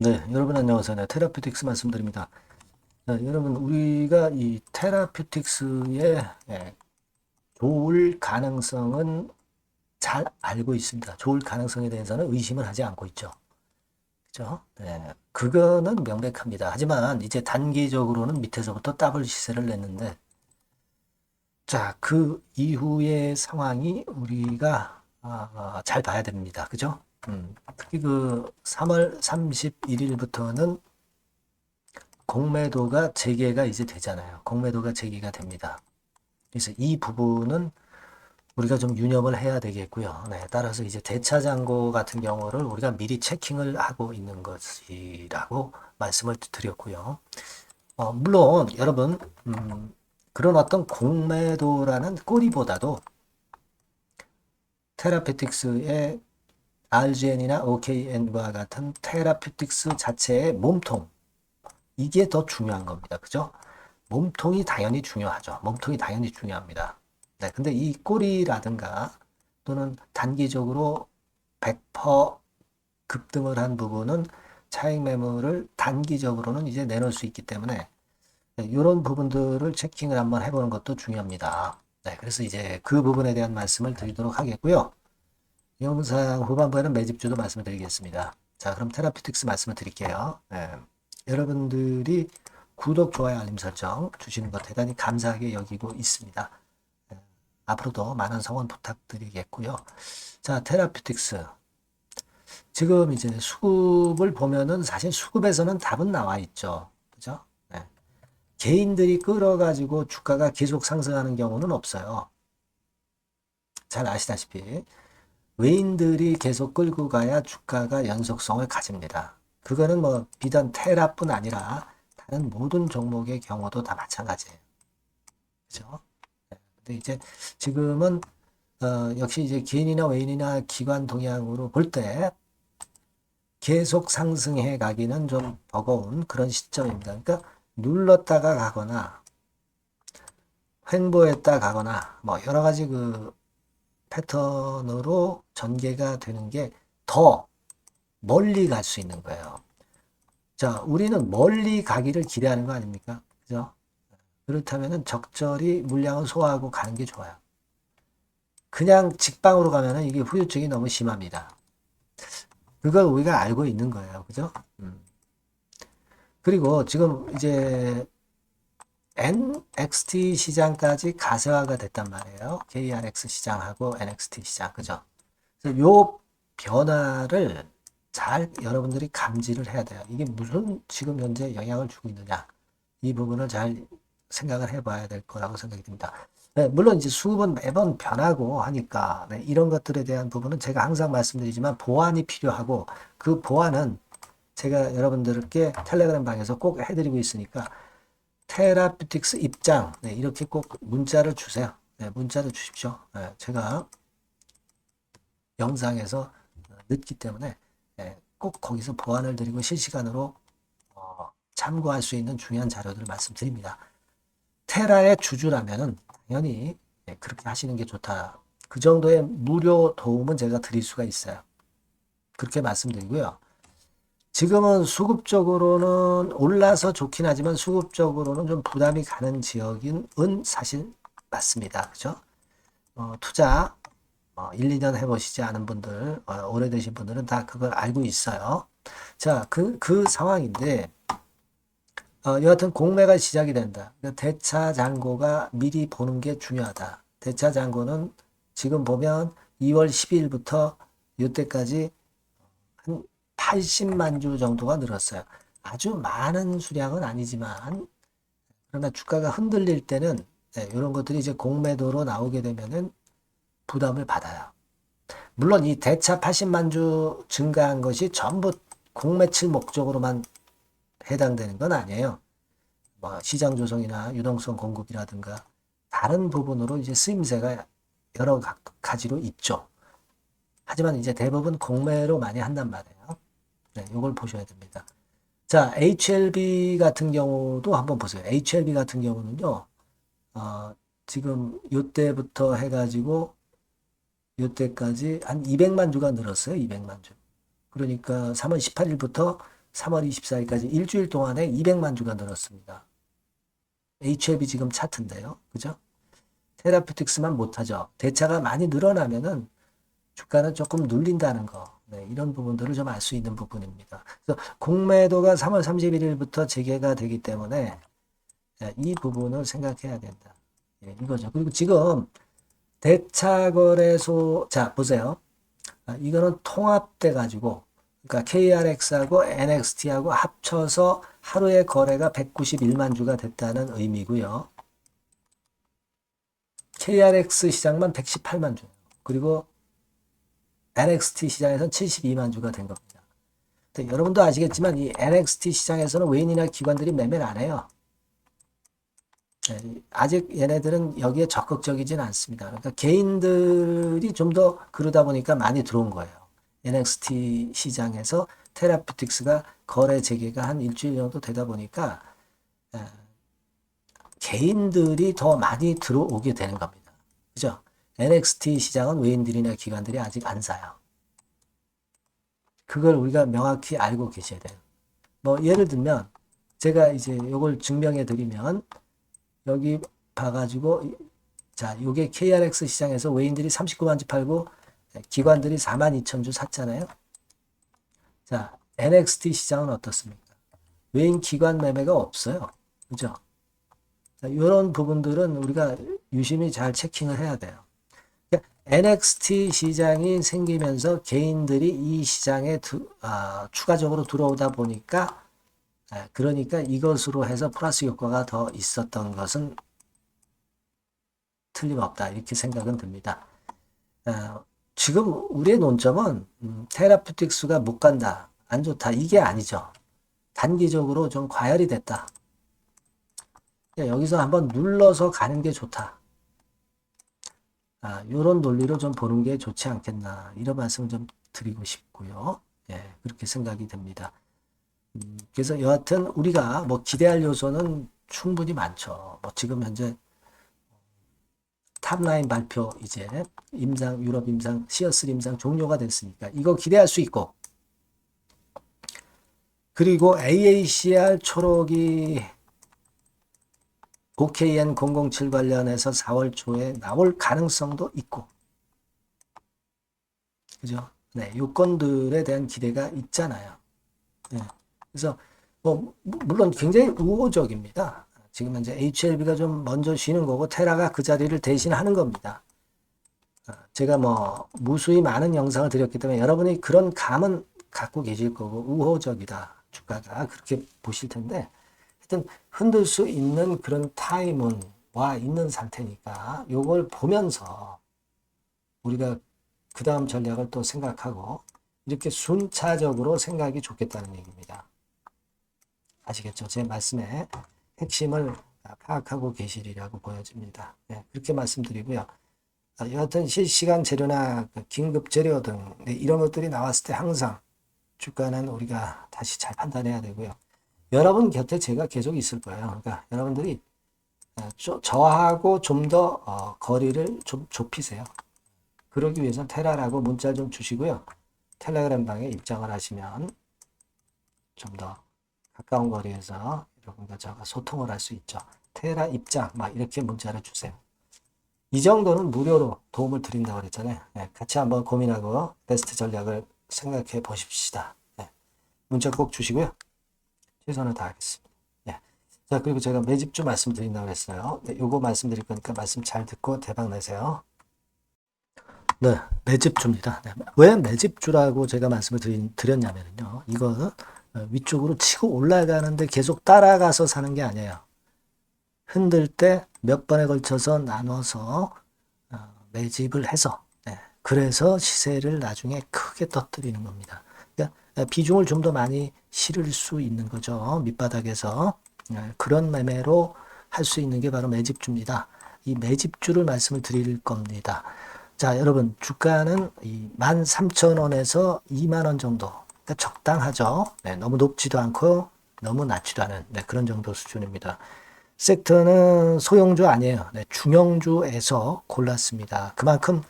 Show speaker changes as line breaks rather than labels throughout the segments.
네, 여러분 안녕하세요. 네, 테라퓨틱스 말씀드립니다. 네, 여러분 우리가 이 테라퓨틱스의 좋을 가능성은 잘 알고 있습니다. 좋을 가능성에 대해서는 의심을 하지 않고 있죠. 그죠? 네, 그거는 명백합니다. 하지만 이제 단기적으로는 밑에서부터 더블 시세를 냈는데, 자, 그 이후의 상황이 우리가 잘 봐야 됩니다. 그죠? 특히 그 3월 31일부터는 공매도가 재개가 이제 되잖아요. 공매도가 재개가 됩니다. 그래서 이 부분은 우리가 좀 유념을 해야 되겠고요. 네, 따라서 이제 대차장고 같은 경우를 우리가 미리 체킹을 하고 있는 것이라고 말씀을 드렸고요. 물론 여러분 그런 어떤 공매도라는 꼬리보다도 테라피틱스의 RGN이나 OKN과 같은 테라피틱스 자체의 몸통 이게 더 중요한 겁니다. 그죠? 몸통이 당연히 중요하죠. 몸통이 당연히 중요합니다. 네, 근데 이 꼬리라든가 또는 단기적으로 100% 급등을 한 부분은 차익 매물을 단기적으로는 이제 내놓을 수 있기 때문에 네, 이런 부분들을 체킹을 한번 해보는 것도 중요합니다. 네, 그래서 이제 그 부분에 대한 말씀을 드리도록 하겠고요. 영상 후반부에는 매집주도 말씀을 드리겠습니다. 자, 그럼 테라피틱스 말씀을 드릴게요. 네, 여러분들이 구독, 좋아요, 알림 설정 주시는 것 대단히 감사하게 여기고 있습니다. 앞으로도 많은 성원 부탁드리겠고요. 자, 테라피틱스. 지금 이제 수급을 보면은 사실 수급에서는 답은 나와 있죠. 그죠? 네. 개인들이 끌어가지고 주가가 계속 상승하는 경우는 없어요. 잘 아시다시피. 외인들이 계속 끌고 가야 주가가 연속성을 가집니다. 그거는 뭐 비단 테라뿐 아니라 다른 모든 종목의 경우도 다 마찬가지예요. 그죠? 근데 이제 지금은 역시 이제 개인이나 외인이나 기관 동향으로 볼 때 계속 상승해 가기는 좀 버거운 그런 시점입니다. 그러니까 눌렀다가 가거나 횡보했다 가거나 뭐 여러 가지 그 패턴으로 전개가 되는 게 더 멀리 갈 수 있는 거예요. 자, 우리는 멀리 가기를 기대하는 거 아닙니까? 그죠? 그렇다면은 적절히 물량을 소화하고 가는 게 좋아요. 그냥 직방으로 가면은 이게 후유증이 너무 심합니다. 그걸 우리가 알고 있는 거예요. 그죠? 그리고 지금 이제 NXT 시장까지 가세화가 됐단 말이에요. KRX 시장하고 NXT 시장. 그죠? 그래서 요 변화를 잘 여러분들이 감지를 해야 돼요. 이게 무슨 지금 현재 영향을 주고 있느냐. 이 부분을 잘 생각을 해봐야 될 거라고 생각이 듭니다. 네, 물론 이제 수급은 매번 변하고 하니까 네, 이런 것들에 대한 부분은 제가 항상 말씀드리지만 보완이 필요하고 그 보완은 제가 여러분들께 텔레그램 방에서 꼭 해드리고 있으니까 테라피틱스 입장 네, 이렇게 꼭 문자를 주세요. 네, 문자를 주십시오. 네, 제가 영상에서 늦기 때문에 꼭 거기서 보완을 드리고 실시간으로 참고할 수 있는 중요한 자료들을 말씀드립니다. 테라의 주주라면은 당연히 그렇게 하시는 게 좋다. 그 정도의 무료 도움은 제가 드릴 수가 있어요. 그렇게 말씀드리고요. 지금은 수급적으로는 올라서 좋긴 하지만 수급적으로는 좀 부담이 가는 지역인 사실 맞습니다. 그죠? 투자 1, 2년 해보시지 않은 분들, 오래되신 분들은 다 그걸 알고 있어요. 자, 그 상황인데, 여하튼 공매가 시작이 된다. 대차 잔고가 미리 보는 게 중요하다. 대차 잔고는 지금 보면 2월 10일부터 이때까지 한 80만 주 정도가 늘었어요. 아주 많은 수량은 아니지만, 그러나 주가가 흔들릴 때는 이런 것들이 이제 공매도로 나오게 되면은 부담을 받아요. 물론 이 대차 80만 주 증가한 것이 전부 공매칠 목적으로만 해당되는 건 아니에요. 뭐 시장 조성이나 유동성 공급이라든가 다른 부분으로 이제 쓰임새가 여러 가지로 있죠. 하지만 이제 대부분 공매로 많이 한단 말이에요. 네, 이걸 보셔야 됩니다. 자, HLB 같은 경우도 한번 보세요. HLB 같은 경우는요, 지금 요때부터 해가지고 요때까지 한 200만 주가 늘었어요. 200만 주. 그러니까 3월 18일부터 3월 24일까지 일주일 동안에 200만 주가 늘었습니다. HLB 지금 차트인데요. 그죠? 테라퓨틱스만 못하죠. 대차가 많이 늘어나면은 주가는 조금 눌린다는 거. 네, 이런 부분들을 좀 알 수 있는 부분입니다. 그래서 공매도가 3월 31일부터 재개가 되기 때문에 이 부분을 생각해야 된다. 예, 이거죠. 그리고 지금 대차거래소, 자, 보세요. 이거는 통합돼 가지고, 그러니까 KRX하고 NXT하고 합쳐서 하루의 거래가 191만 주가 됐다는 의미고요. KRX 시장만 118만 주. 그리고 NXT 시장에서는 72만 주가 된 겁니다. 여러분도 아시겠지만 이 NXT 시장에서는 외인이나 기관들이 매매를 안 해요. 아직 얘네들은 여기에 적극적이진 않습니다. 그러니까 개인들이 좀 더 그러다 보니까 많이 들어온 거예요. NXT 시장에서 테라퓨틱스가 거래 재개가 한 일주일 정도 되다 보니까 개인들이 더 많이 들어오게 되는 겁니다. 그죠? NXT 시장은 외인들이나 기관들이 아직 안 사요. 그걸 우리가 명확히 알고 계셔야 돼요. 뭐 예를 들면 제가 이제 이걸 증명해 드리면 여기 봐가지고 자, 요게 KRX 시장에서 외인들이 39만 주 팔고 기관들이 4만 2천 주 샀잖아요. 자, NXT 시장은 어떻습니까? 외인 기관 매매가 없어요. 그죠? 자, 이런 부분들은 우리가 유심히 잘 체킹을 해야 돼요. NXT 시장이 생기면서 개인들이 이 시장에 추가적으로 들어오다 보니까 그러니까 이것으로 해서 플러스 효과가 더 있었던 것은 틀림없다. 이렇게 생각은 듭니다. 지금 우리의 논점은 테라퓨틱스가 못 간다. 안 좋다. 이게 아니죠. 단기적으로 좀 과열이 됐다. 여기서 한번 눌러서 가는 게 좋다. 이런 논리로 좀 보는 게 좋지 않겠나. 이런 말씀을 좀 드리고 싶고요. 예, 그렇게 생각이 됩니다. 그래서 여하튼 우리가 뭐 기대할 요소는 충분히 많죠. 뭐 지금 현재 탑라인 발표 이제 임상, 유럽 임상, 시어스 임상 종료가 됐으니까 이거 기대할 수 있고, 그리고 AACR 초록이 OKN 007 관련해서 4월 초에 나올 가능성도 있고, 그죠? 네, 요건들에 대한 기대가 있잖아요. 네, 그래서 뭐 물론 굉장히 우호적입니다. 지금 현재 HLB가 좀 먼저 쉬는 거고 테라가 그 자리를 대신하는 겁니다. 제가 뭐 무수히 많은 영상을 드렸기 때문에 여러분이 그런 감은 갖고 계실 거고 우호적이다. 주가가 그렇게 보실 텐데 하여튼 흔들 수 있는 그런 타임은 와 있는 상태니까 요걸 보면서 우리가 그 다음 전략을 또 생각하고 이렇게 순차적으로 생각이 좋겠다는 얘기입니다. 아시겠죠? 제 말씀의 핵심을 파악하고 계시리라고 보여집니다. 네, 그렇게 말씀드리고요. 여하튼 실시간 재료나 긴급 재료 등 이런 것들이 나왔을 때 항상 주가는 우리가 다시 잘 판단해야 되고요. 여러분 곁에 제가 계속 있을 거예요. 그러니까 여러분들이 저하고 좀 더 거리를 좀 좁히세요. 그러기 위해서 테라라고 문자 좀 주시고요. 텔레그램 방에 입장을 하시면 좀 더 가까운 거리에서 여러분과 저가 소통을 할 수 있죠. 테라 입장 막 이렇게 문자를 주세요. 이 정도는 무료로 도움을 드린다고 그랬잖아요. 네, 같이 한번 고민하고 베스트 전략을 생각해 보십시다. 네, 문자 꼭 주시고요. 최선을 다하겠습니다. 네. 자, 그리고 제가 매집주 말씀드린다고 했어요. 네, 요거 말씀드릴 거니까 말씀 잘 듣고 대박 내세요. 네, 매집주입니다. 네, 왜 매집주라고 제가 말씀을 드렸냐면요. 이거 위쪽으로 치고 올라가는데 계속 따라가서 사는 게 아니에요. 흔들 때 몇 번에 걸쳐서 나눠서 매집을 해서 그래서 시세를 나중에 크게 터뜨리는 겁니다. 그러니까 비중을 좀 더 많이 실을 수 있는 거죠. 밑바닥에서 그런 매매로 할 수 있는 게 바로 매집주입니다. 이 매집주를 말씀을 드릴 겁니다. 자, 여러분 주가는 이 13,000원에서 2만원 정도 그러니까 적당하죠. 네, 너무 높지도 않고 너무 낮지도 않은 그런 정도 수준입니다. 섹터는 소형주 아니에요. 네, 중형주에서 골랐습니다. 그만큼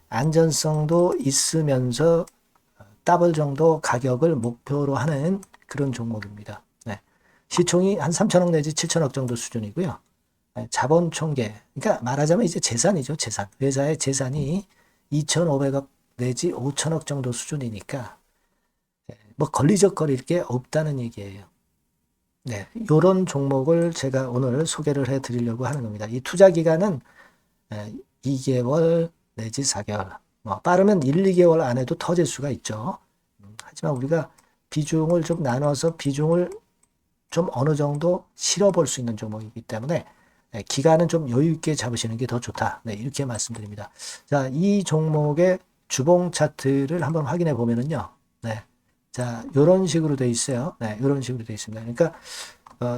안전성도 있으면서 더블 정도 가격을 목표로 하는 그런 종목입니다. 네. 시총이 한 3천억 내지 7천억 정도 수준이고요. 네. 자본 총계, 그러니까 말하자면 이제 재산이죠. 재산. 회사의 재산이 2,500억 내지 5천억 정도 수준이니까 뭐 걸리적거릴 게 없다는 얘기예요. 네, 이런 종목을 제가 오늘 소개를 해 드리려고 하는 겁니다. 이 투자 기간은 2개월 내지 4개월, 뭐 빠르면 1, 2개월 안에도 터질 수가 있죠. 하지만 우리가 비중을 좀 나눠서 비중을 좀 어느 정도 실어 볼 수 있는 종목이기 때문에 기간은 좀 여유 있게 잡으시는 게 더 좋다. 네, 이렇게 말씀드립니다. 자, 이 종목의 주봉 차트를 한번 확인해 보면은요. 네. 자, 요런 식으로 돼 있어요. 네, 요런 식으로 돼 있습니다. 그러니까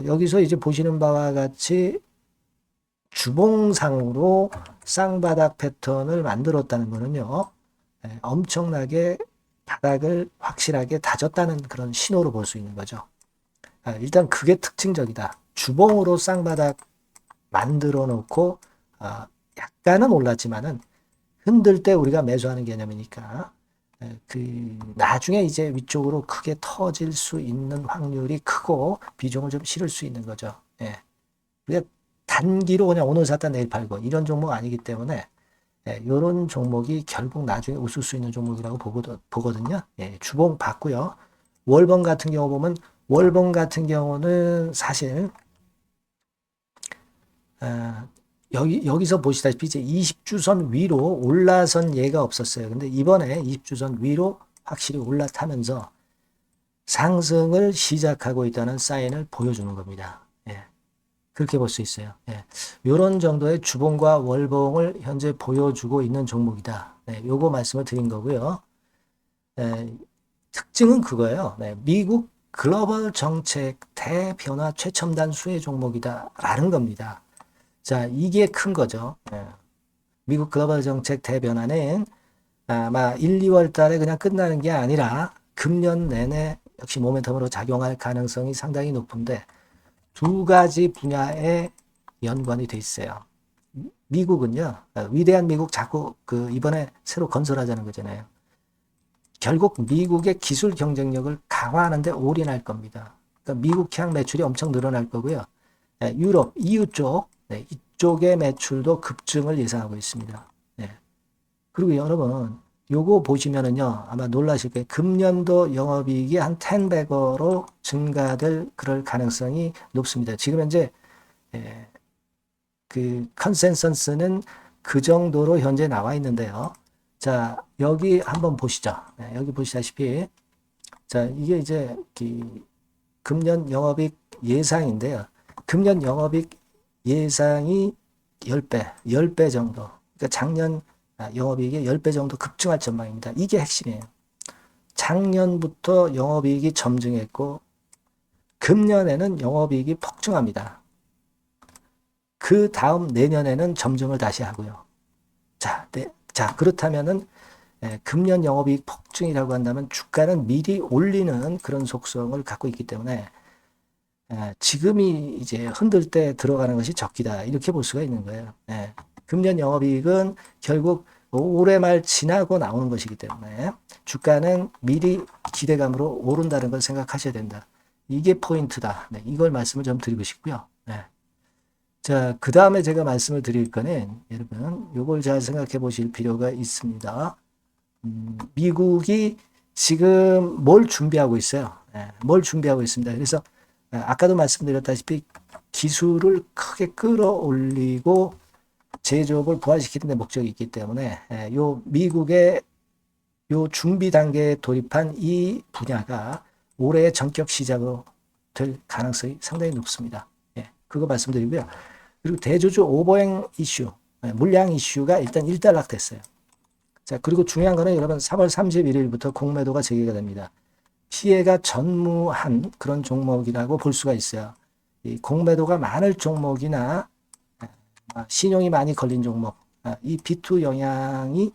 여기서 이제 보시는 바와 같이 주봉상으로 쌍바닥 패턴을 만들었다는 거는요. 엄청나게 바닥을 확실하게 다졌다는 그런 신호로 볼 수 있는 거죠. 일단 그게 특징적이다. 주봉으로 쌍바닥 만들어 놓고 약간은 올랐지만은 흔들 때 우리가 매수하는 개념이니까 그 나중에 이제 위쪽으로 크게 터질 수 있는 확률이 크고 비중을 좀 실을 수 있는 거죠. 예. 우리가 단기로 그냥 오늘 샀다 내일 팔고 이런 종목 아니기 때문에 이런 종목이 결국 나중에 웃을 수 있는 종목이라고 보거든요. 예, 주봉 봤고요. 월봉 같은 경우 보면 월봉 같은 경우는 사실 여기서 보시다시피 이제 20주선 위로 올라선 예가 없었어요. 근데 이번에 20주선 위로 확실히 올라타면서 상승을 시작하고 있다는 사인을 보여주는 겁니다. 예. 그렇게 볼 수 있어요. 예. 이런 정도의 주봉과 월봉을 현재 보여주고 있는 종목이다. 네, 요거 말씀을 드린 거고요. 특징은 그거예요. 네, 미국 글로벌 정책 대변화 최첨단 수혜 종목이다라는 겁니다. 자, 이게 큰 거죠. 미국 글로벌 정책 대변화는 아마 1, 2월 달에 그냥 끝나는 게 아니라 금년 내내 역시 모멘텀으로 작용할 가능성이 상당히 높은데 두 가지 분야에 연관이 돼 있어요. 미국은요, 위대한 미국 자꾸 이번에 새로 건설하자는 거잖아요. 결국 미국의 기술 경쟁력을 강화하는데 올인할 겁니다. 그러니까 미국향 매출이 엄청 늘어날 거고요. 유럽, EU 쪽, 이쪽의 매출도 급증을 예상하고 있습니다. 그리고 여러분, 요거 보시면은요, 아마 놀라실 거예요. 금년도 영업이익이 한 10배로 증가될 그럴 가능성이 높습니다. 지금 현재, 그 컨센서스는 그 정도로 현재 나와 있는데요. 자, 여기 한번 보시죠. 여기 보시다시피, 자, 이게 이제 금년 영업이익 예상인데요. 금년 영업이익 예상이 10배 정도. 그러니까 작년 영업이익이 10배 정도 급증할 전망입니다. 이게 핵심이에요. 작년부터 영업이익이 점증했고 금년에는 영업이익이 폭증합니다. 그 다음 내년에는 점증을 다시 하고요. 자, 그렇다면은 금년 영업이익 폭증이라고 한다면 주가는 미리 올리는 그런 속성을 갖고 있기 때문에 지금이 이제 흔들 때 들어가는 것이 적기다. 이렇게 볼 수가 있는 거예요. 금년 영업이익은 결국 올해 말 지나고 나오는 것이기 때문에 주가는 미리 기대감으로 오른다는 걸 생각하셔야 된다. 이게 포인트다. 이걸 말씀을 좀 드리고 싶고요. 자, 그 다음에 제가 말씀을 드릴 거는 여러분 요걸 잘 생각해 보실 필요가 있습니다. 미국이 지금 뭘 준비하고 있어요. 뭘 준비하고 있습니다. 그래서 아까도 말씀드렸다시피 기술을 크게 끌어올리고 제조업을 부활시키는 데 목적이 있기 때문에 요 미국의 요 준비 단계에 돌입한 이 분야가 올해 전격 시작으로 될 가능성이 상당히 높습니다. 그거 말씀드리고요. 그리고 대주주 오버행 이슈, 물량 이슈가 일단 일단락됐어요. 자, 그리고 중요한 거는 여러분 3월 31일부터 공매도가 재개가 됩니다. 피해가 전무한 그런 종목이라고 볼 수가 있어요. 이 공매도가 많을 종목이나 신용이 많이 걸린 종목, 이 B2 영향이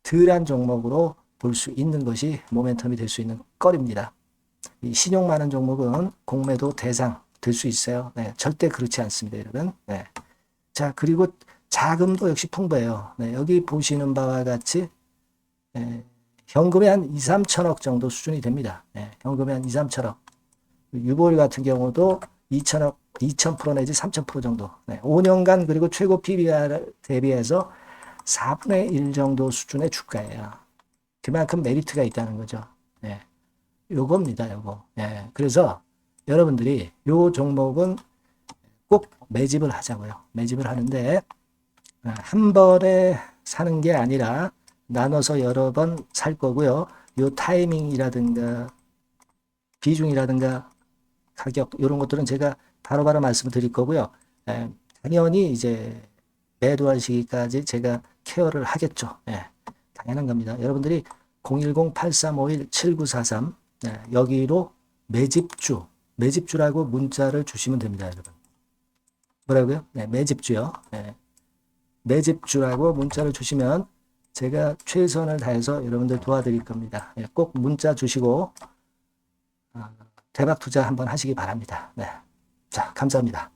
덜한 종목으로 볼 수 있는 것이 모멘텀이 될 수 있는 거리입니다. 이 신용 많은 종목은 공매도 대상 될 수 있어요. 절대 그렇지 않습니다, 여러분. 자, 그리고 자금도 역시 풍부해요. 여기 보시는 바와 같이 현금이 한 2, 3천억 정도 수준이 됩니다. 현금이 한 2, 3천억. 유보율 같은 경우도 2천억, 2,000% 내지 3,000% 정도. 네, 5년간 그리고 최고 PBR 대비해서 4분의 1 정도 수준의 주가예요. 그만큼 메리트가 있다는 거죠. 네, 요겁니다, 요거. 네, 그래서 여러분들이 요 종목은 꼭 매집을 하자고요. 매집을 하는데 한 번에 사는 게 아니라 나눠서 여러 번 살 거고요. 요 타이밍이라든가 비중이라든가 가격 이런 것들은 제가 바로바로 말씀을 드릴 거고요. 당연히 이제 매도할 시기까지 제가 케어를 하겠죠. 당연한 겁니다. 여러분들이 010-8351-7943 여기로 매집주라고 문자를 주시면 됩니다, 여러분. 뭐라고요? 매집주요. 매집주라고 문자를 주시면 제가 최선을 다해서 여러분들 도와드릴 겁니다. 꼭 문자 주시고 대박 투자 한번 하시기 바랍니다. 자, 감사합니다.